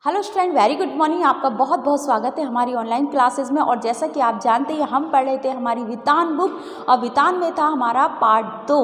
Hello student, very good morning. आपका बहुत बहुत स्वागत है हमारी ऑनलाइन क्लासेस में। और जैसा कि आप जानते हैं, हम पढ़ रहे थे हमारी वितान बुक, और वितान में था हमारा पार्ट 2।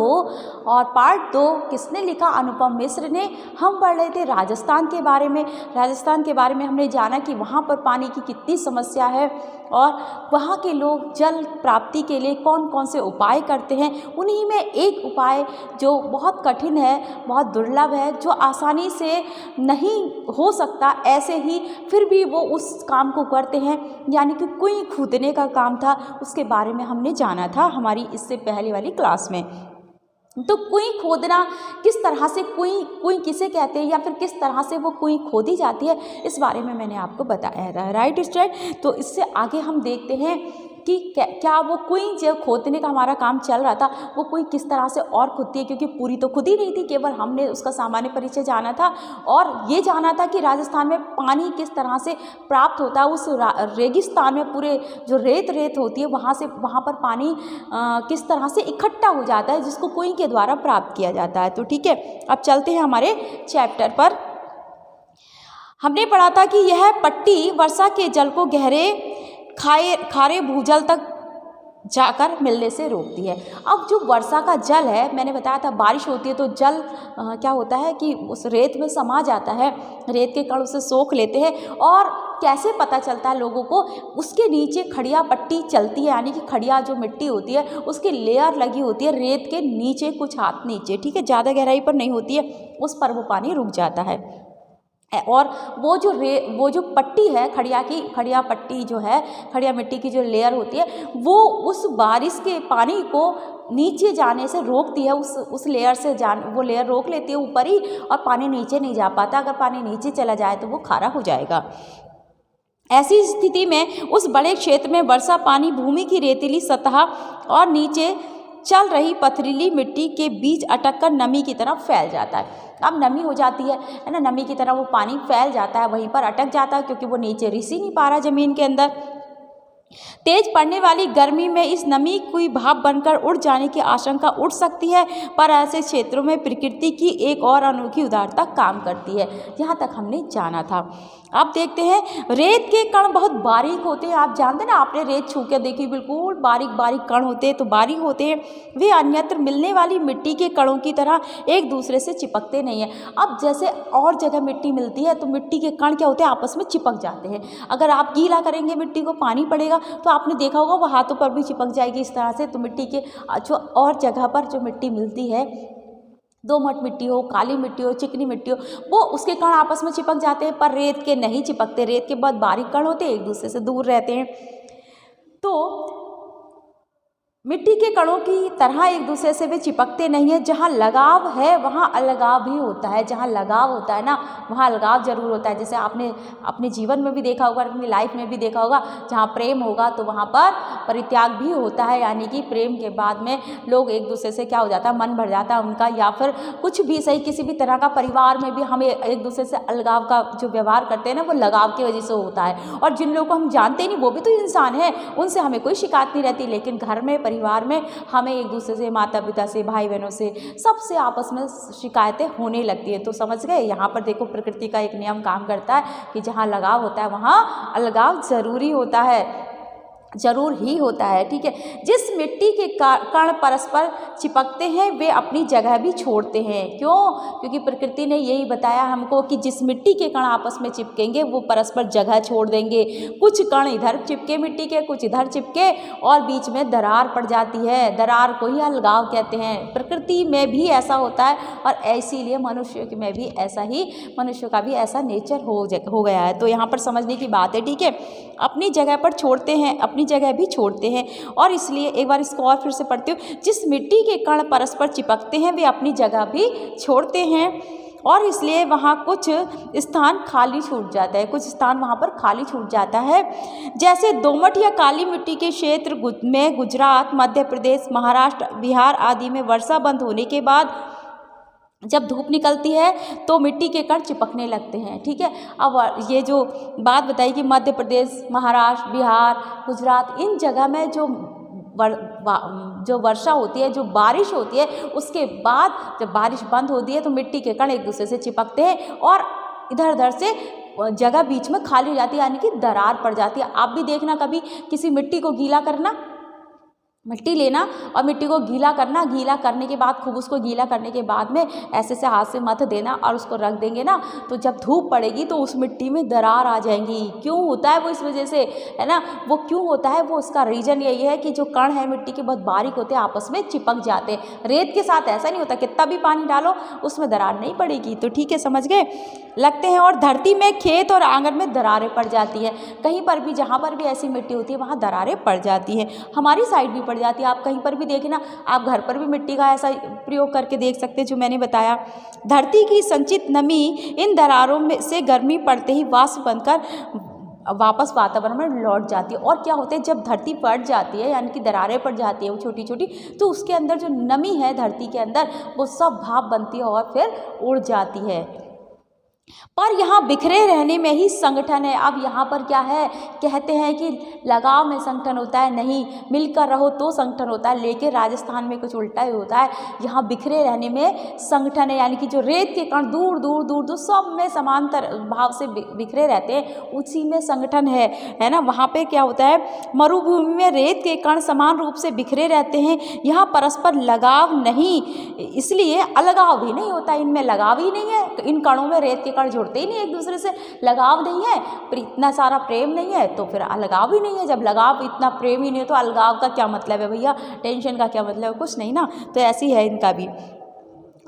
और पार्ट 2 किसने लिखा? अनुपम मिश्र ने। हम पढ़ रहे थे राजस्थान के बारे में। राजस्थान के बारे में हमने जाना कि वहाँ पर पानी की कितनी समस्या है और वहाँ के लोग जल प्राप्ति के लिए कौन कौन से उपाय करते हैं। उन्हीं में एक उपाय जो बहुत कठिन है, बहुत दुर्लभ है, जो आसानी से नहीं हो सकता, ऐसे ही फिर भी वो उस काम को करते हैं, यानी कि कुएं खोदने का काम था। उसके बारे में हमने जाना था हमारी इससे पहले वाली क्लास में। तो कुएं खोदना, किस तरह से कुएं किसे कहते हैं या फिर किस तरह से वो कुएं खोदी जाती है, इस बारे में मैंने आपको बताया था, राइट स्टूडेंट। तो इससे आगे हम देखते हैं कि क्या वो कुएं जो खोदने का हमारा काम चल रहा था, वो कुएं किस तरह से और खुदती है, क्योंकि पूरी तो खुदी नहीं थी, केवल हमने उसका सामान्य परिचय जाना था और ये जाना था कि राजस्थान में पानी किस तरह से प्राप्त होता है। उस रेगिस्तान में पूरे जो रेत होती है, वहाँ पर पानी किस तरह से इकट्ठा हो जाता है, जिसको कुएं के द्वारा प्राप्त किया जाता है। तो ठीक है, अब चलते हैं हमारे चैप्टर पर। हमने पढ़ा था कि यह पट्टी वर्षा के जल को गहरे खारे भूजल तक जाकर मिलने से रोकती है। अब जो वर्षा का जल है, मैंने बताया था बारिश होती है तो जल क्या होता है कि उस रेत में समा जाता है, रेत के कण उसे सोख लेते हैं। और कैसे पता चलता है लोगों को? उसके नीचे खड़िया पट्टी चलती है, यानी कि खड़िया जो मिट्टी होती है उसकी लेयर लगी होती है रेत के नीचे, कुछ हाथ नीचे, ठीक है, ज़्यादा गहराई पर नहीं होती है, उस पर वो पानी रुक जाता है। और वो जो पट्टी है खड़िया पट्टी जो है, खड़िया मिट्टी की जो लेयर होती है, वो उस बारिश के पानी को नीचे जाने से रोकती है। उस लेयर से वो लेयर रोक लेती है ऊपर ही, और पानी नीचे नहीं जा पाता। अगर पानी नीचे चला जाए तो वो खारा हो जाएगा। ऐसी स्थिति में उस बड़े क्षेत्र में वर्षा पानी भूमि की रेतीली सतह और नीचे चल रही पथरीली मिट्टी के बीच अटककर नमी की तरफ फैल जाता है। अब नमी हो जाती है ना, नमी की तरह वो पानी फैल जाता है, वहीं पर अटक जाता है, क्योंकि वो नीचे रिस ही नहीं पा रहा जमीन के अंदर। तेज पड़ने वाली गर्मी में इस नमी की भाप बनकर उड़ जाने की आशंका उठ सकती है, पर ऐसे क्षेत्रों में प्रकृति की एक और अनोखी उदारता काम करती है। यहाँ तक हमने जाना था। अब देखते हैं, रेत के कण बहुत बारीक होते हैं। आप जानते हैं ना, आपने रेत छू के देखी, बिल्कुल बारीक बारीक कण होते हैं, तो बारीक होते हैं। वे अन्यत्र मिलने वाली मिट्टी के कणों की तरह एक दूसरे से चिपकते नहीं हैं। अब जैसे और जगह मिट्टी मिलती है तो मिट्टी के कण क्या होते हैं, आपस में चिपक जाते हैं। अगर आप गीला करेंगे मिट्टी को, पानी पड़ेगा, तो आपने देखा होगा वो हाथों पर भी चिपक जाएगी इस तरह से। तो मिट्टी के जो और जगह पर जो मिट्टी मिलती है, दोमट मिट्टी हो, काली मिट्टी हो, चिकनी मिट्टी हो, वो उसके कण आपस में चिपक जाते हैं, पर रेत के नहीं चिपकते। रेत के बहुत बारीक कण होते हैं, एक दूसरे से दूर रहते हैं। तो मिट्टी के कणों की तरह एक दूसरे से वे चिपकते नहीं है। जहाँ लगाव है वहाँ अलगाव भी होता है। जहाँ लगाव होता है ना, वहाँ अलगाव जरूर होता है। जैसे आपने अपने जीवन में भी देखा होगा, अपनी लाइफ में भी देखा होगा, जहाँ प्रेम होगा तो वहाँ पर परित्याग भी होता है, यानी कि प्रेम के बाद में लोग एक दूसरे से क्या हो जाता है, मन भर जाता है उनका, या फिर कुछ भी सही, किसी भी तरह का परिवार में भी हम एक दूसरे से अलगाव का जो व्यवहार करते हैं ना, वो लगाव की वजह से होता है। और जिन लोगों को हम जानते नहीं, वो भी तो इंसान है, उनसे हमें कोई शिकायत नहीं रहती, लेकिन घर में परिवार में हमें एक दूसरे से, माता पिता से, भाई बहनों से, सबसे आपस में शिकायतें होने लगती है। तो समझ गए, यहाँ पर देखो प्रकृति का एक नियम काम करता है कि जहाँ लगाव होता है वहाँ अलगाव जरूरी होता है, जरूर ही होता है, ठीक है। जिस मिट्टी के कण परस्पर चिपकते हैं वे अपनी जगह भी छोड़ते हैं। क्यों? क्योंकि प्रकृति ने यही बताया हमको कि जिस मिट्टी के कण आपस में चिपकेंगे वो परस्पर जगह छोड़ देंगे। कुछ कण इधर चिपके मिट्टी के, कुछ इधर चिपके, और बीच में दरार पड़ जाती है। दरार को ही अलगाव कहते हैं। प्रकृति में भी ऐसा होता है, और इसीलिए मनुष्य में भी ऐसा ही, मनुष्य का भी ऐसा नेचर हो गया है। तो यहाँ पर समझने की बात है, ठीक है। अपनी जगह पर छोड़ते हैं, अपनी जगह भी छोड़ते हैं। और इसलिए एक बार इसको और फिर से पढ़ती हूँ। जिस मिट्टी के कण परस्पर चिपकते हैं वे अपनी जगह भी छोड़ते हैं, और इसलिए वहाँ कुछ स्थान खाली छूट जाता है, कुछ स्थान वहाँ पर खाली छूट जाता है। जैसे दोमट या काली मिट्टी के क्षेत्र में गुजरात, मध्य प्रदेश, महाराष्ट्र, बिहार आदि में वर्षा बंद होने के बाद जब धूप निकलती है तो मिट्टी के कण चिपकने लगते हैं, ठीक है। अब ये जो बात बताई कि मध्य प्रदेश, महाराष्ट्र, बिहार, गुजरात, इन जगह में जो वर्षा होती है, जो बारिश होती है, उसके बाद जब बारिश बंद होती है तो मिट्टी के कण एक दूसरे से चिपकते हैं और इधर उधर से जगह बीच में खाली हो जाती है, यानी कि दरार पड़ जाती है। आप भी देखना कभी किसी मिट्टी को गीला करना, मिट्टी लेना और मिट्टी को गीला करना, गीला करने के बाद खूब उसको गीला करने के बाद में ऐसे से हाथ से मथ देना और उसको रख देंगे ना, तो जब धूप पड़ेगी तो उस मिट्टी में दरार आ जाएंगी। क्यों होता है वो? इस वजह से, है ना। वो क्यों होता है? वो उसका रीज़न यही है कि जो कण है मिट्टी के बहुत बारीक होते हैं, आपस में चिपक जाते हैं। रेत के साथ ऐसा नहीं होता, कितना भी पानी डालो उसमें दरार नहीं पड़ेगी। तो ठीक है, समझ गए, लगते हैं। और धरती में, खेत और आंगन में दरारें पड़ जाती है। कहीं पर भी, जहाँ पर भी ऐसी मिट्टी होती है वहाँ दरारें पड़ जाती है। हमारी साइड भी पड़ जाती है। आप कहीं पर भी देखना, आप घर पर भी मिट्टी का ऐसा प्रयोग करके देख सकते हैं जो मैंने बताया। धरती की संचित नमी इन दरारों में से गर्मी पड़ते ही वाष्प बनकर वापस वातावरण में लौट जाती है। और क्या होता है, जब धरती फट जाती है, यानी कि दरारें पड़ जाती है वो छोटी छोटी, तो उसके अंदर जो नमी है धरती के अंदर, वो सब भाप बनती है और फिर उड़ जाती है। पर यहाँ बिखरे रहने में ही संगठन है। अब यहाँ पर क्या है, कहते हैं कि लगाव में संगठन होता है, नहीं, मिलकर रहो तो संगठन होता है, लेकिन राजस्थान में कुछ उल्टा ही होता है। यहाँ बिखरे रहने में संगठन है, यानी कि जो रेत के कण दूर दूर दूर दूर सब में समांतर भाव से बिखरे रहते हैं, उसी में संगठन है ना। वहाँ पे क्या होता है, मरुभूमि में रेत के कण समान रूप से बिखरे रहते हैं, यहाँ परस्पर लगाव नहीं, इसलिए अलगाव भी नहीं होता। इनमें लगाव ही नहीं है, इन कणों में रेत के कण जुड़ते ही नहीं, एक दूसरे से लगाव नहीं है, पर इतना सारा प्रेम नहीं है तो फिर अलगाव ही नहीं है। जब लगाव, इतना प्रेम ही नहीं है तो अलगाव का क्या मतलब है भैया, टेंशन का क्या मतलब है, कुछ नहीं ना। तो ऐसी है इनका भी,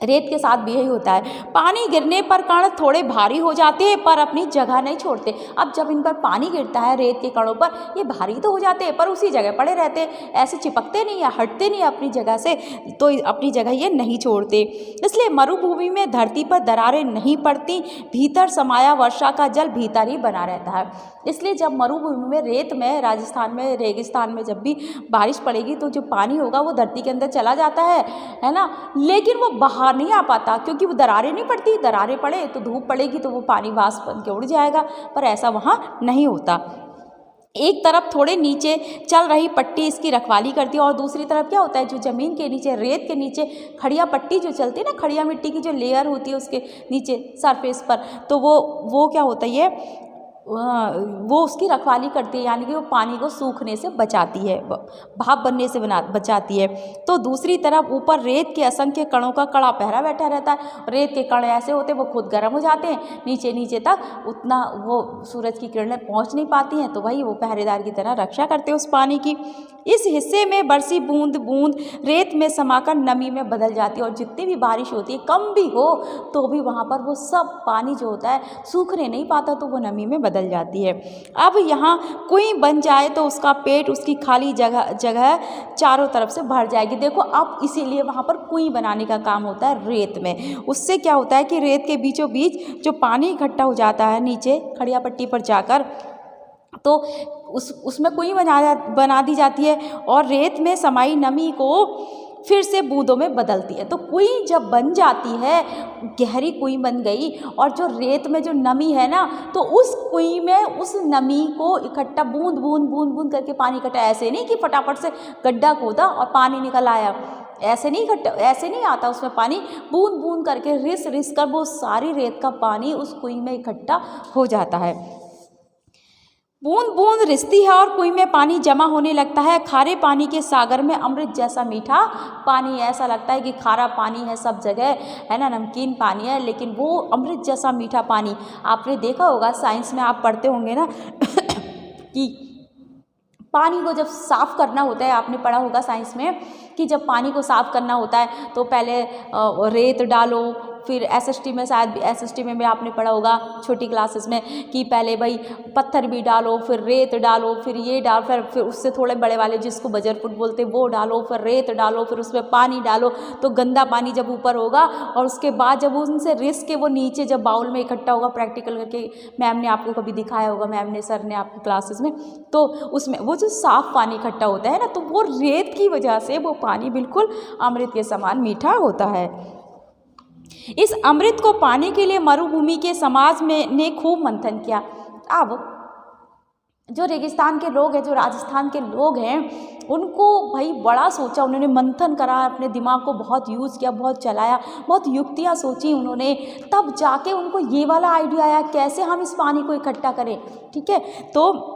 रेत के साथ भी यही होता है। पानी गिरने पर कण थोड़े भारी हो जाते हैं पर अपनी जगह नहीं छोड़ते। अब जब इन पर पानी गिरता है रेत के कणों पर, ये भारी तो हो जाते हैं पर उसी जगह पड़े रहते हैं, ऐसे चिपकते नहीं है, हटते नहीं अपनी जगह से, तो अपनी जगह ये नहीं छोड़ते। इसलिए मरुभूमि में धरती पर दरारें नहीं पड़ती, भीतर समाया वर्षा का जल भीतर ही बना रहता है। इसलिए जब मरुभूमि में, रेत में, राजस्थान में, रेगिस्तान में जब भी बारिश पड़ेगी तो जो पानी होगा वो धरती के अंदर चला जाता है ना, लेकिन वो बाहर नहीं आ पाता, क्योंकि वो दरारें नहीं पड़ती। दरारें पड़े तो धूप पड़ेगी तो वो पानी वाष्प बन के उड़ जाएगा, पर ऐसा वहाँ नहीं होता। एक तरफ थोड़े नीचे चल रही पट्टी इसकी रखवाली करती है और दूसरी तरफ क्या होता है, जो ज़मीन के नीचे, रेत के नीचे खड़िया पट्टी जो चलती है ना, खड़िया मिट्टी की जो लेयर होती है उसके नीचे सरफेस पर, तो वो क्या होता है, वो उसकी रखवाली करती है, यानी कि वो पानी को सूखने से बचाती है, भाप बनने से बचाती है। तो दूसरी तरफ ऊपर रेत के असंख्य कणों का कड़ा पहरा बैठा रहता है। रेत के कण ऐसे होते हैं, वो खुद गर्म हो जाते हैं, नीचे नीचे तक उतना वो सूरज की किरणें पहुंच नहीं पाती हैं, तो वही वो पहरेदार की तरह रक्षा करते हैं उस पानी की। इस हिस्से में बरसी बूंद बूंद रेत में समाकर नमी में बदल जाती है, और जितनी भी बारिश होती है, कम भी हो तो भी वहाँ पर वो सब पानी जो होता है सूखने नहीं पाता, तो वो नमी में बदल जाती है। अब यहाँ कुएं बन जाए तो उसका पेट, उसकी खाली जगह चारों तरफ से भर जाएगी। देखो, अब इसीलिए वहाँ पर कुएं बनाने का काम होता है रेत में। उससे क्या होता है कि रेत के बीचों बीच जो पानी इकट्ठा हो जाता है नीचे खड़िया पट्टी पर जाकर, तो उसमें कुएं बना दी जाती है और रेत में समाई नमी को फिर से बूंदों में बदलती है। तो कुएं जब बन जाती है, गहरी कुएं बन गई, और जो रेत में जो नमी है ना, तो उस कुएं में उस नमी को इकट्ठा बूंद बूंद बूंद बूंद करके पानी इकट्ठा, ऐसे नहीं कि फटाफट से गड्ढा खोदा और पानी निकल आया, ऐसे नहीं आता उसमें पानी, बूंद बूंद करके रिस रिस कर वो सारी रेत का पानी उस कुएं में इकट्ठा हो जाता है। बूंद बूंद रिसती है और कुएं में पानी जमा होने लगता है। खारे पानी के सागर में अमृत जैसा मीठा पानी, ऐसा लगता है कि खारा पानी है सब जगह, है ना, नमकीन पानी है, लेकिन वो अमृत जैसा मीठा पानी। आपने देखा होगा, साइंस में आप पढ़ते होंगे ना कि पानी को जब साफ़ करना होता है, आपने पढ़ा होगा साइंस में कि जब पानी को साफ़ करना होता है तो पहले रेत डालो, फिर एसएसटी में, शायद एसएसटी में भी आपने पढ़ा होगा छोटी क्लासेस में, कि पहले भाई पत्थर भी डालो, फिर रेत डालो, फिर ये डाल, फिर उससे थोड़े बड़े वाले जिसको बजरपुट बोलते वो डालो, फिर रेत डालो, फिर उसमें पानी डालो, तो गंदा पानी जब ऊपर होगा और उसके बाद जब उनसे रिस के वो नीचे जब बाउल में इकट्ठा होगा, प्रैक्टिकल करके मैम ने आपको कभी दिखाया होगा, मैम ने, सर ने आपकी क्लासेस में, तो उसमें वो जो साफ़ पानी इकट्ठा होता है ना, तो वो रेत की वजह से वो पानी बिल्कुल अमृत के समान मीठा होता है। इस अमृत को पाने के लिए मरुभूमि के समाज में ने खूब मंथन किया। अब जो रेगिस्तान के लोग हैं, जो राजस्थान के लोग हैं, उनको भाई बड़ा सोचा, उन्होंने मंथन करा, अपने दिमाग को बहुत यूज़ किया, बहुत चलाया, बहुत युक्तियाँ सोची उन्होंने, तब जाके उनको ये वाला आइडिया आया कैसे हम इस पानी को इकट्ठा करें। ठीक है, तो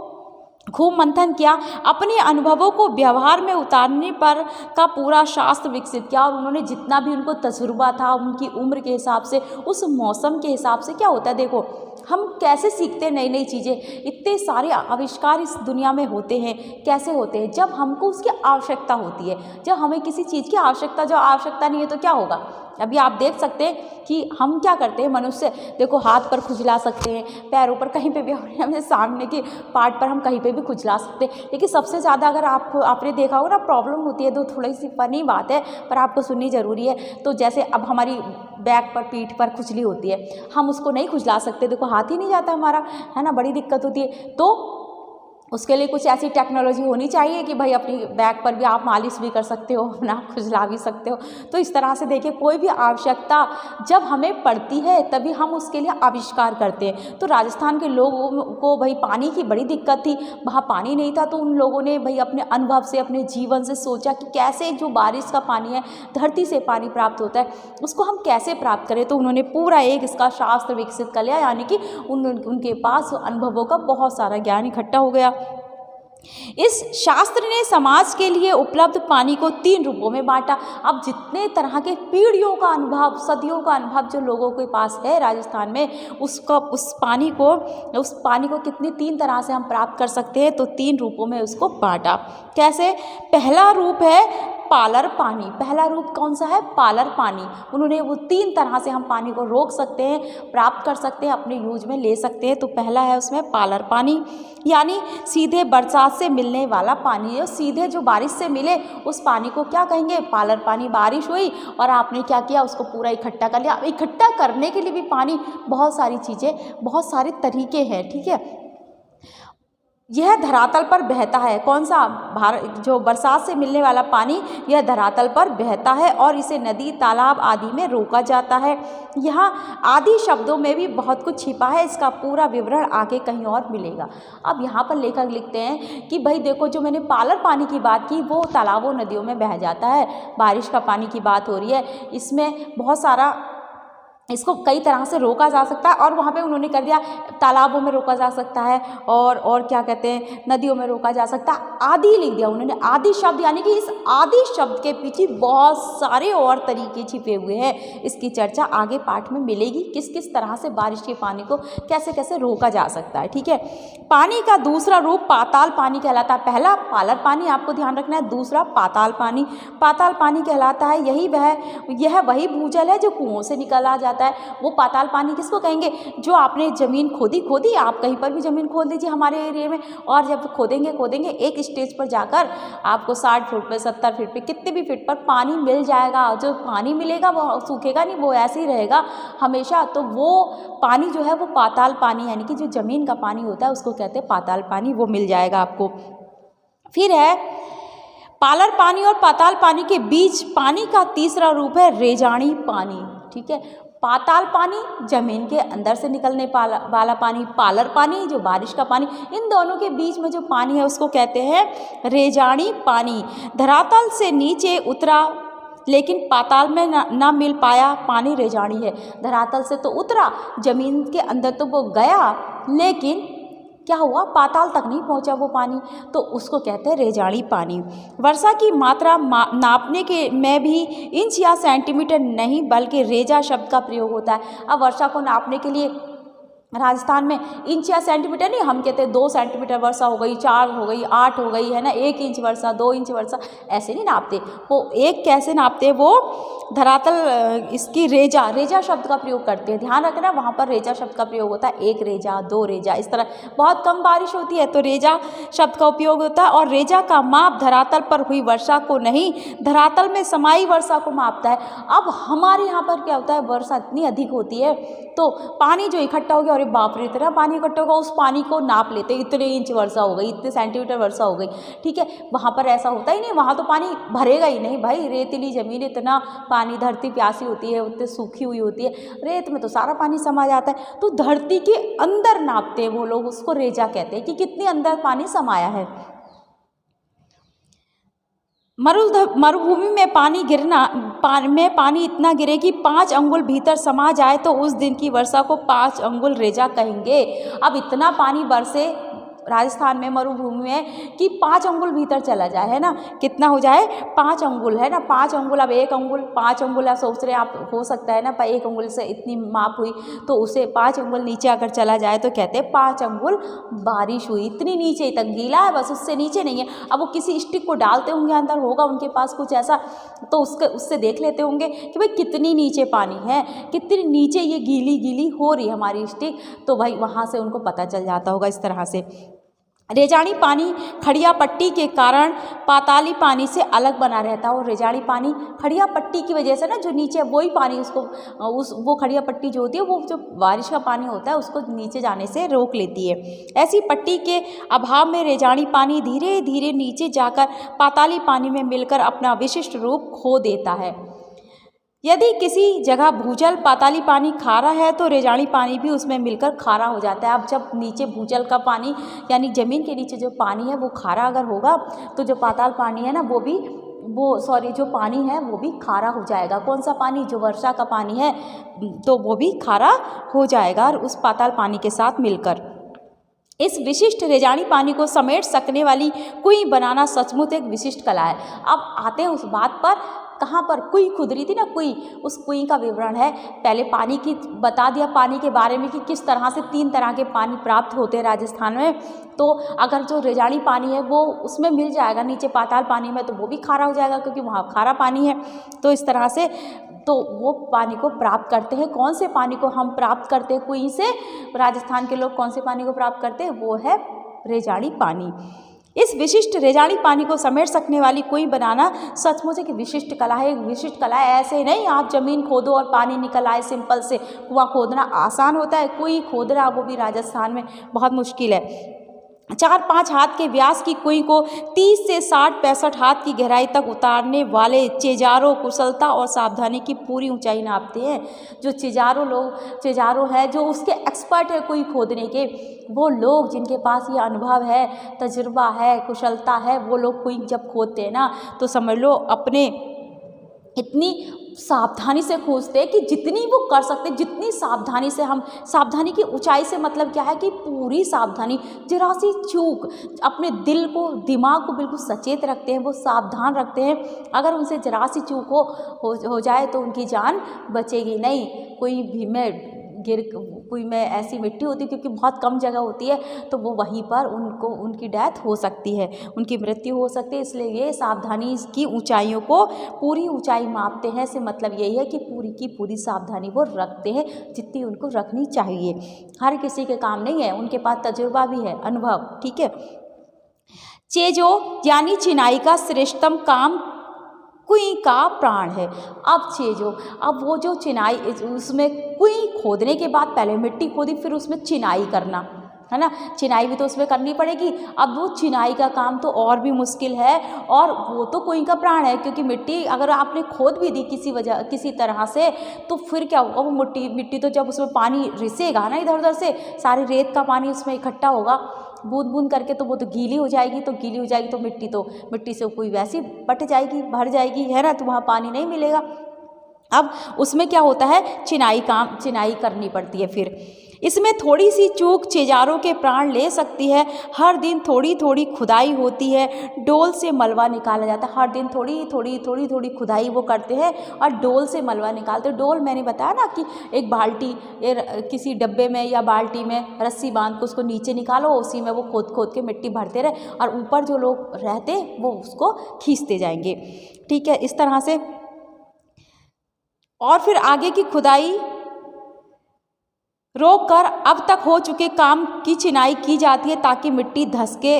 खूब मंथन किया, अपने अनुभवों को व्यवहार में उतारने पर का पूरा शास्त्र विकसित किया। और उन्होंने जितना भी उनको तजुर्बा था उनकी उम्र के हिसाब से, उस मौसम के हिसाब से, क्या होता है देखो हम कैसे सीखते हैं नई नई चीज़ें, इतने सारे आविष्कार इस दुनिया में होते हैं, कैसे होते हैं जब हमको उसकी आवश्यकता होती है। जब हमें किसी चीज़ की आवश्यकता नहीं है तो क्या होगा। अभी आप देख सकते हैं कि हम क्या करते हैं, मनुष्य देखो हाथ पर खुजला सकते हैं, पैरों पर, कहीं पे भी, हमें सामने के पार्ट पर हम कहीं पे भी खुजला सकते हैं। लेकिन सबसे ज़्यादा अगर आपने देखा होगा ना प्रॉब्लम होती है, तो थोड़ी सी फनी बात है पर आपको सुननी ज़रूरी है। तो जैसे अब हमारी बैक पर, पीठ पर खुजली होती है, हम उसको नहीं खुजला सकते, देखो हाथ ही नहीं जाता हमारा, है ना, बड़ी दिक्कत होती है। तो उसके लिए कुछ ऐसी टेक्नोलॉजी होनी चाहिए कि भाई अपनी बैक पर भी आप मालिश भी कर सकते हो, अपना खुजला भी सकते हो। तो इस तरह से देखिए कोई भी आवश्यकता जब हमें पड़ती है तभी हम उसके लिए आविष्कार करते हैं। तो राजस्थान के लोगों को भाई पानी की बड़ी दिक्कत थी, वहाँ पानी नहीं था, तो उन लोगों ने भाई अपने अनुभव से, अपने जीवन से सोचा कि कैसे जो बारिश का पानी है, धरती से पानी प्राप्त होता है, उसको हम कैसे प्राप्त करें। तो उन्होंने पूरा एक इसका शास्त्र विकसित कर लिया, यानी कि उनके पास अनुभवों का बहुत सारा ज्ञान इकट्ठा हो गया। इस शास्त्र ने समाज के लिए उपलब्ध पानी को 3 रूपों में बांटा। अब जितने तरह के पीढ़ियों का अनुभव, सदियों का अनुभव जो लोगों के पास है राजस्थान में, उस पानी को कितनी 3 तरह से हम प्राप्त कर सकते हैं, तो 3 रूपों में उसको बांटा। कैसे? पहला रूप है पालर पानी। पहला रूप कौन सा है? पालर पानी। उन्होंने वो 3 तरह से हम पानी को रोक सकते हैं, प्राप्त कर सकते हैं, अपने यूज में ले सकते हैं। तो पहला है उसमें पालर पानी, यानी सीधे बरसात से मिलने वाला पानी है, सीधे जो बारिश से मिले उस पानी को क्या कहेंगे? पालर पानी। बारिश हुई और आपने क्या किया, उसको पूरा इकट्ठा कर लिया। इकट्ठा करने के लिए भी पानी बहुत सारी चीज़ें, बहुत सारे तरीके हैं। ठीक है, यह धरातल पर बहता है। कौन सा? जो बरसात से मिलने वाला पानी, यह धरातल पर बहता है और इसे नदी, तालाब आदि में रोका जाता है। यहाँ आदि शब्दों में भी बहुत कुछ छिपा है, इसका पूरा विवरण आगे कहीं और मिलेगा। अब यहाँ पर लेखक लिखते हैं कि भाई देखो, जो मैंने पालर पानी की बात की वो तालाबों, नदियों में बह जाता है। बारिश का पानी की बात हो रही है, इसमें बहुत सारा, इसको कई तरह से रोका जा सकता है। और वहाँ पे उन्होंने कर दिया, तालाबों में रोका जा सकता है, और क्या कहते हैं, नदियों में रोका जा सकता है। आदि लिख दिया उन्होंने, आदि शब्द, यानी कि इस आदि शब्द के पीछे बहुत सारे और तरीके छिपे हुए हैं। इसकी चर्चा आगे पाठ में मिलेगी, किस किस तरह से बारिश के पानी को कैसे कैसे रोका जा सकता है। ठीक है, पानी का दूसरा रूप पाताल पानी कहलाता है। पहला पालर पानी आपको ध्यान रखना है, दूसरा पाताल पानी। पाताल पानी कहलाता है यह वही भूजल है जो कुओं से निकला जाता है। वो पाताल पानी किसको कहेंगे? जो आपने जमीन खोदी, आप कहीं पर भी जमीन खोद लीजिए हमारे एरिया में, और जब खोदेंगे एक स्टेज पर जाकर आपको 60 फुट पे, 70 फीट पे, कितने भी फीट पर पानी मिल जाएगा। जो पानी मिलेगा वो सूखेगा नहीं, वो ऐसे ही रहेगा हमेशा। तो वो पानी जो है वो पाताल पानी, यानी कि जो जमीन का पानी होता है उसको कहते हैं पाताल पानी, वो मिल जाएगा आपको। फिर है पालर पानी और पाताल पानी के बीच पानी का तीसरा रूप है रेजानी पानी। ठीक है, पाताल पानी जमीन के अंदर से निकलने वाला पानी, पालर पानी जो बारिश का पानी, इन दोनों के बीच में जो पानी है उसको कहते हैं रेजानी पानी। धरातल से नीचे उतरा लेकिन पाताल में ना मिल पाया पानी रेजानी है। धरातल से तो उतरा, जमीन के अंदर तो वो गया, लेकिन क्या हुआ, पाताल तक नहीं पहुंचा वो पानी, तो उसको कहते हैं रेजानी पानी। वर्षा की मात्रा नापने के में भी इंच या सेंटीमीटर नहीं बल्कि रेजा शब्द का प्रयोग होता है। अब वर्षा को नापने के लिए राजस्थान में इंच या सेंटीमीटर नहीं, हम कहते हैं 2 सेंटीमीटर वर्षा हो गई, 4 हो गई, 8 हो गई, है ना, 1 इंच वर्षा, 2 इंच वर्षा, ऐसे नहीं नापते। वो एक कैसे नापते हैं, वो धरातल, इसकी रेजा शब्द का प्रयोग करते हैं। ध्यान रखना, वहाँ पर रेजा शब्द का प्रयोग होता है, 1 रेजा, 2 रेजा, इस तरह। बहुत कम बारिश होती है तो रेजा शब्द का उपयोग होता है। और रेजा का माप धरातल पर हुई वर्षा को नहीं, धरातल में समाई वर्षा को मापता है। अब हमारे यहाँ पर क्या होता है, वर्षा इतनी अधिक होती है तो पानी जो इकट्ठा हो गया, अरे बाप रे इतना पानी इकट्ठा होगा, उस पानी को नाप लेते, इतने इंच वर्षा हो गई, इतने सेंटीमीटर वर्षा हो गई। ठीक है, वहाँ पर ऐसा होता ही नहीं, वहाँ तो पानी भरेगा ही नहीं भाई, रेतीली ज़मीन, इतना पानी, धरती प्यासी होती है, उतनी सूखी हुई होती है, रेत में तो सारा पानी समा जाता है। तो धरती के अंदर नापते हैं वो लोग, उसको रेजा कहते हैं कि कितने अंदर पानी समाया है। मरुभूमि में पानी इतना गिरे कि 5 अंगुल भीतर समा जाए तो उस दिन की वर्षा को 5 अंगुल रेजा कहेंगे। अब इतना पानी बरसे राजस्थान में मरुभूमि में कि 5 अंगुल भीतर चला जाए, है ना, कितना हो जाए 5 अंगुल, है ना, 5 अंगुल। अब 1 अंगुल 5 अंगुल आप सोच रहे हैं आप, हो सकता है ना 1 अंगुल से इतनी माप हुई तो उसे 5 अंगुल नीचे अगर चला जाए तो कहते हैं 5 अंगुल बारिश हुई। इतनी नीचे तक गीला है, बस उससे नीचे नहीं है। अब वो किसी स्टिक को डालते होंगे, अंदर होगा उनके पास कुछ ऐसा, तो उससे देख लेते होंगे कि भाई कितनी नीचे पानी है, कितनी नीचे ये गीली गीली हो रही है हमारी स्टिक, तो भाई वहाँ से उनको पता चल जाता होगा इस तरह से। रेजाड़ी पानी खड़िया पट्टी के कारण पाताली पानी से अलग बना रहता है। और रेजाड़ी पानी खड़िया पट्टी की वजह से ना, जो नीचे वही पानी वो खड़िया पट्टी जो होती है वो जो बारिश का पानी होता है उसको नीचे जाने से रोक लेती है। ऐसी पट्टी के अभाव में रेजाड़ी पानी धीरे धीरे नीचे जाकर पाताली पानी में मिलकर अपना विशिष्ट रूप खो देता है। यदि किसी जगह भूजल पाताली पानी खारा है तो रेजाड़ी पानी भी उसमें मिलकर खारा हो जाता है। अब जब नीचे भूजल का पानी यानी ज़मीन के नीचे जो पानी है वो खारा अगर होगा तो जो पाताल पानी है ना जो पानी है वो भी खारा हो जाएगा। कौन सा पानी? जो वर्षा का पानी है तो वो भी खारा हो जाएगा और उस पाताल पानी के साथ मिलकर। इस विशिष्ट रेजाड़ी पानी को समेट सकने वाली कुई बनाना सचमुच एक विशिष्ट कला है। अब आते हैं उस बात पर, कहाँ पर कुई खुद रही थी ना, कुई, उस कुई का विवरण है। पहले पानी की बता दिया, पानी के बारे में कि किस तरह से 3 तरह के पानी प्राप्त होते हैं राजस्थान में। तो अगर जो रेजाड़ी पानी है वो उसमें मिल जाएगा नीचे पाताल पानी में तो वो भी खारा हो जाएगा क्योंकि वहाँ खारा पानी है। तो इस तरह से तो वो पानी को प्राप्त करते हैं। कौन से पानी को हम प्राप्त करते हैं कुई से? राजस्थान के लोग कौन से पानी को प्राप्त करते हैं? वो है रेजाड़ी पानी। इस विशिष्ट रेजाड़ी पानी को समेट सकने वाली कुई बनाना सचमुच एक विशिष्ट कला है। एक विशिष्ट कला है, ऐसे नहीं आप ज़मीन खोदो और पानी निकल आए सिंपल से। कुआं खोदना आसान होता है, कुई खोदना वो भी राजस्थान में बहुत मुश्किल है। 4-5 हाथ के व्यास की कुई को 30 से 60-65 हाथ की गहराई तक उतारने वाले चेजारो कुशलता और सावधानी की पूरी ऊंचाई नापते हैं। जो चेजारो है जो उसके एक्सपर्ट है कुई खोदने के, वो लोग जिनके पास ये अनुभव है, तजुर्बा है, कुशलता है, वो लोग कुई जब खोदते हैं ना तो समझ लो अपने इतनी सावधानी से खोजते हैं कि जितनी वो कर सकते, जितनी सावधानी से हम, सावधानी की ऊंचाई से मतलब क्या है कि पूरी सावधानी, जरा सी चूक, अपने दिल को, दिमाग को बिल्कुल सचेत रखते हैं, वो सावधान रखते हैं। अगर उनसे जरा सी चूक हो जाए तो उनकी जान बचेगी नहीं। कोई में ऐसी मिट्टी होती है क्योंकि बहुत कम जगह होती है तो वो वहीं पर उनकी डेथ हो सकती है, उनकी मृत्यु हो सकती है। इसलिए ये सावधानी की ऊंचाइयों को पूरी ऊंचाई मापते हैं। से मतलब यही है कि पूरी की पूरी सावधानी वो रखते हैं जितनी उनको रखनी चाहिए। हर किसी के काम नहीं है, उनके पास तजुर्बा भी है, अनुभव, ठीक है। चेजो यानी चिनाई का श्रेष्ठतम काम कुई का प्राण है। अब चेजो, अब वो जो चिनाई, उसमें कुई खोदने के बाद पहले मिट्टी खोदी फिर उसमें चिनाई करना है ना, चिनाई भी तो उसमें करनी पड़ेगी। अब वो चिनाई का काम तो और भी मुश्किल है और वो तो कुई का प्राण है क्योंकि मिट्टी अगर आपने खोद भी दी किसी तरह से तो फिर क्या होगा, वो मिट्टी तो जब उसमें पानी रिसेगा ना इधर उधर से, सारी रेत का पानी उसमें इकट्ठा होगा बूंद बूंद करके, तो वो तो गीली हो जाएगी। तो मिट्टी से कोई वैसी बट जाएगी, भर जाएगी, है ना, तो वहाँ पानी नहीं मिलेगा। अब उसमें क्या होता है, चिनाई करनी पड़ती है। फिर इसमें थोड़ी सी चूक चेजारों के प्राण ले सकती है। हर दिन थोड़ी थोड़ी खुदाई होती है, डोल से मलबा निकाला जाता है। हर दिन थोड़ी खुदाई वो करते हैं और डोल से मलबा निकालते हैं। डोल मैंने बताया ना कि एक बाल्टी, किसी डब्बे में या बाल्टी में रस्सी बांध के उसको नीचे निकालो, उसी में वो खोद के मिट्टी भरते रहे और ऊपर जो लोग रहते वो उसको खींचते जाएंगे, ठीक है, इस तरह से। और फिर आगे की खुदाई रोक कर अब तक हो चुके काम की चिनाई की जाती है ताकि मिट्टी धसे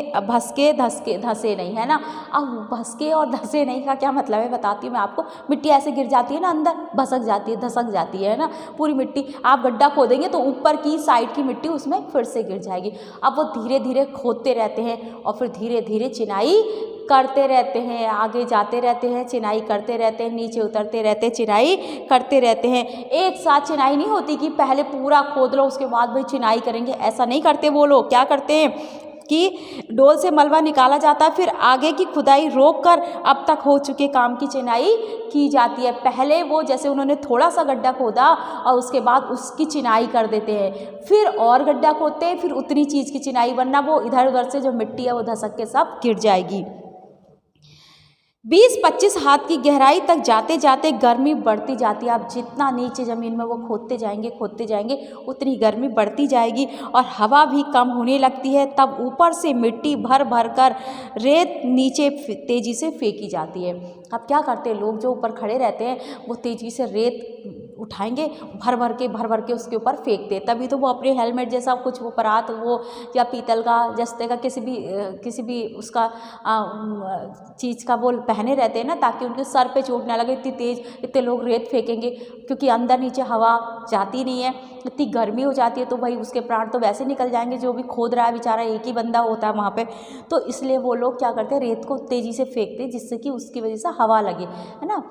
नहीं, है ना। अब भसके और धसे नहीं का क्या मतलब है बताती हूँ मैं आपको। मिट्टी ऐसे गिर जाती है ना अंदर, धसक जाती है ना पूरी मिट्टी। आप गड्ढा खोदेंगे तो ऊपर की साइड की मिट्टी उसमें फिर से गिर जाएगी। अब वो धीरे धीरे खोदते रहते हैं और फिर धीरे धीरे चिनाई करते रहते हैं, आगे जाते रहते हैं, चिनाई करते रहते हैं, नीचे उतरते रहते हैं, चिनाई करते रहते हैं। एक साथ चिनाई नहीं होती कि पहले पूरा खोद लो उसके बाद भाई चिनाई करेंगे, ऐसा नहीं करते वो लोग। क्या करते हैं, कि डोल से मलबा निकाला जाता है, फिर आगे की खुदाई रोककर अब तक हो चुके काम की चिनाई की जाती है। पहले वो जैसे उन्होंने थोड़ा सा गड्ढा खोदा और उसके बाद उसकी चिनाई कर देते हैं, फिर और गड्ढा खोदते हैं, फिर उतनी चीज़ की चिनाई, वरना वो इधर उधर से जो मिट्टी है वो धसक के सब गिर जाएगी। 20-25 हाथ की गहराई तक जाते जाते गर्मी बढ़ती जाती है। आप जितना नीचे ज़मीन में वो खोदते जाएंगे उतनी गर्मी बढ़ती जाएगी और हवा भी कम होने लगती है। तब ऊपर से मिट्टी भर भर कर रेत नीचे तेज़ी से फेंकी जाती है। अब क्या करते हैं लोग जो ऊपर खड़े रहते हैं वो तेज़ी से रेत उठाएंगे, भर भर के उसके ऊपर फेंकते, तभी तो वो अपने हेलमेट जैसा कुछ वो परात वो या पीतल का जस्ते का किसी भी उसका चीज़ का वो पहने रहते हैं ना, ताकि उनके सर पे चोट ना लगे। इतनी तेज़ इतने लोग रेत फेंकेंगे, क्योंकि अंदर नीचे हवा जाती नहीं है, इतनी गर्मी हो जाती है, तो भाई उसके प्राण तो वैसे निकल जाएंगे। जो भी खोद रहा है बेचारा एक ही बंदा होता है वहाँ पे, तो इसलिए वो लोग क्या करते हैं रेत को तेज़ी से फेंकते हैं, जिससे कि उसकी वजह से हवा लगे, है ना।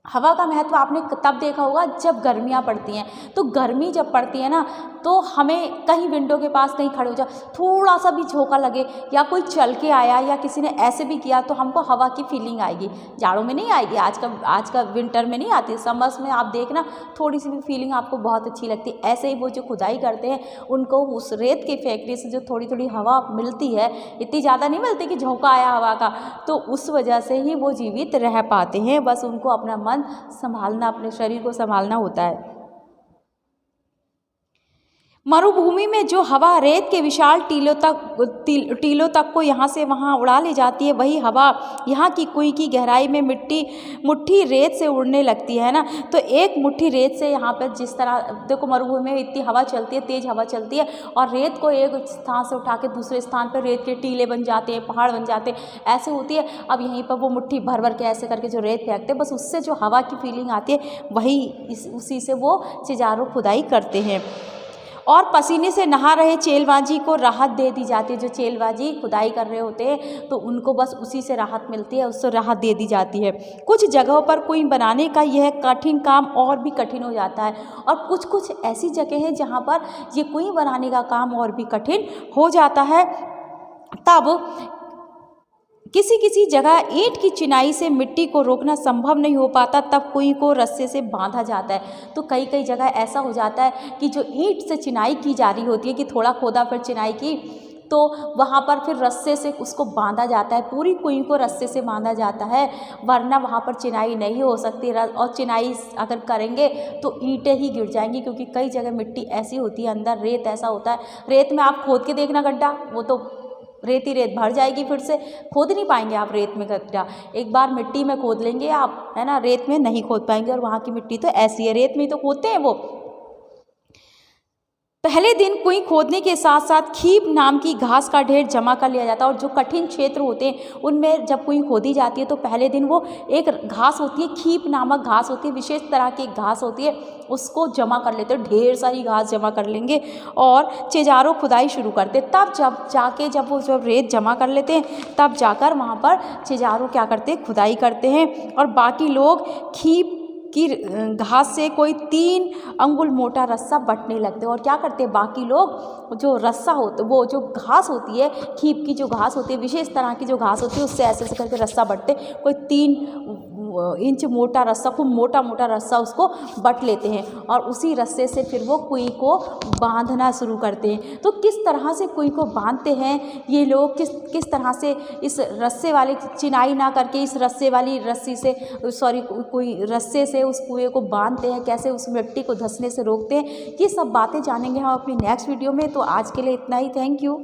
हवा का महत्व आपने तब देखा होगा जब गर्मियाँ पड़ती हैं। तो गर्मी जब पड़ती है ना, तो हमें कहीं विंडो के पास कहीं खड़े हो जाओ, थोड़ा सा भी झोंका लगे या कोई चल के आया या किसी ने ऐसे भी किया, तो हमको हवा की फीलिंग आएगी। जाड़ों में नहीं आएगी, आज का विंटर में नहीं आती, समर्स में आप देखना थोड़ी सी भी फीलिंग आपको बहुत अच्छी लगती है। ऐसे ही वो जो खुदाई करते हैं उनको उस रेत के फेंकने से जो थोड़ी थोड़ी हवा मिलती है, इतनी ज़्यादा नहीं मिलती कि झोंका आया हवा का, तो उस वजह से ही वो जीवित रह पाते हैं। बस उनको अपना मन संभालना, अपने शरीर को संभालना होता है। मरुभूमि में जो हवा रेत के विशाल टीलों तक को यहाँ से वहाँ उड़ा ले जाती है, वही हवा यहाँ की कुएं की गहराई में मुट्ठी रेत से उड़ने लगती है ना। तो एक मुट्ठी रेत से यहाँ पर जिस तरह देखो मरुभूमि में इतनी हवा चलती है, तेज़ हवा चलती है, और रेत को एक स्थान से उठा के दूसरे स्थान पर रेत के टीले बन जाते हैं, पहाड़ बन जाते हैं, ऐसे होती है। अब यहीं पर वो मुट्ठी भर भर के ऐसे करके जो रेत फेंकते हैं, बस उससे जो हवा की फीलिंग आती है वही उसी से वो चिजारों खुदाई करते हैं। और पसीने से नहा रहे चेलबाजी को राहत दे दी जाती है। जो चेलबाजी खुदाई कर रहे होते हैं तो उनको बस उसी से राहत मिलती है, उससे राहत दे दी जाती है। कुछ जगहों पर कुएं बनाने का यह कठिन काम और भी कठिन हो जाता है, और कुछ ऐसी जगह हैं जहाँ पर ये कुएं बनाने का काम और भी कठिन हो जाता है। तब किसी जगह ईंट की चिनाई से मिट्टी को रोकना संभव नहीं हो पाता, तब कुएं को रस्से से बांधा जाता है। तो कई जगह ऐसा हो जाता है कि जो ईंट से चिनाई की जा रही होती है, कि थोड़ा खोदा फिर चिनाई की, तो वहाँ पर फिर रस्से से उसको बांधा जाता है, पूरी कुएं को रस्से से बांधा जाता है, वरना वहाँ पर चिनाई नहीं हो सकती। और चिनाई अगर करेंगे तो ईंटें ही गिर जाएंगी, क्योंकि कई जगह मिट्टी ऐसी होती है, अंदर रेत ऐसा होता है। रेत में आप खोद के देखना गड्ढा, वो तो रेत ही रेत भर जाएगी, फिर से खोद नहीं पाएंगे आप रेत में गड्ढा। एक बार मिट्टी में खोद लेंगे आप, है ना, रेत में नहीं खोद पाएंगे। और वहाँ की मिट्टी तो ऐसी है, रेत में ही तो खोदते हैं वो। पहले दिन कुएं खोदने के साथ साथ खीप नाम की घास का ढेर जमा कर लिया जाता है। और जो कठिन क्षेत्र होते हैं उनमें जब कुएं खोदी जाती है तो पहले दिन वो एक घास होती है, खीप नामक घास होती है, विशेष तरह की घास होती है, उसको जमा कर लेते हैं। ढेर सारी घास जमा कर लेंगे और चिजारों खुदाई शुरू करते। तब जब वो रेत जमा कर लेते हैं, तब जाकर वहाँ पर चिजारों क्या करते हैं, खुदाई करते हैं। और बाकी लोग खीप की घास से कोई 3 अंगुल मोटा रस्सा बटने लगते हैं। और क्या करते हैं बाकी लोग, जो रस्सा होता है, वो जो घास होती है, खीप की जो घास होती है, विशेष तरह की जो घास होती है, उससे ऐसे करके रस्सा बटते, कोई 3 इंच मोटा रस्सा, खूब मोटा रस्सा उसको बट लेते हैं। और उसी रस्से से फिर वो कुएं को बांधना शुरू करते हैं। तो किस तरह से कुएं को बांधते हैं ये लोग, किस तरह से इस रस्से वाले चिनाई ना करके इस रस्से वाली रस्सी से कोई रस्से से उस कुएं को बांधते हैं, कैसे उस मिट्टी को धंसने से रोकते हैं, ये सब बातें जानेंगे हम अपनी नेक्स्ट वीडियो में। तो आज के लिए इतना ही, थैंक यू।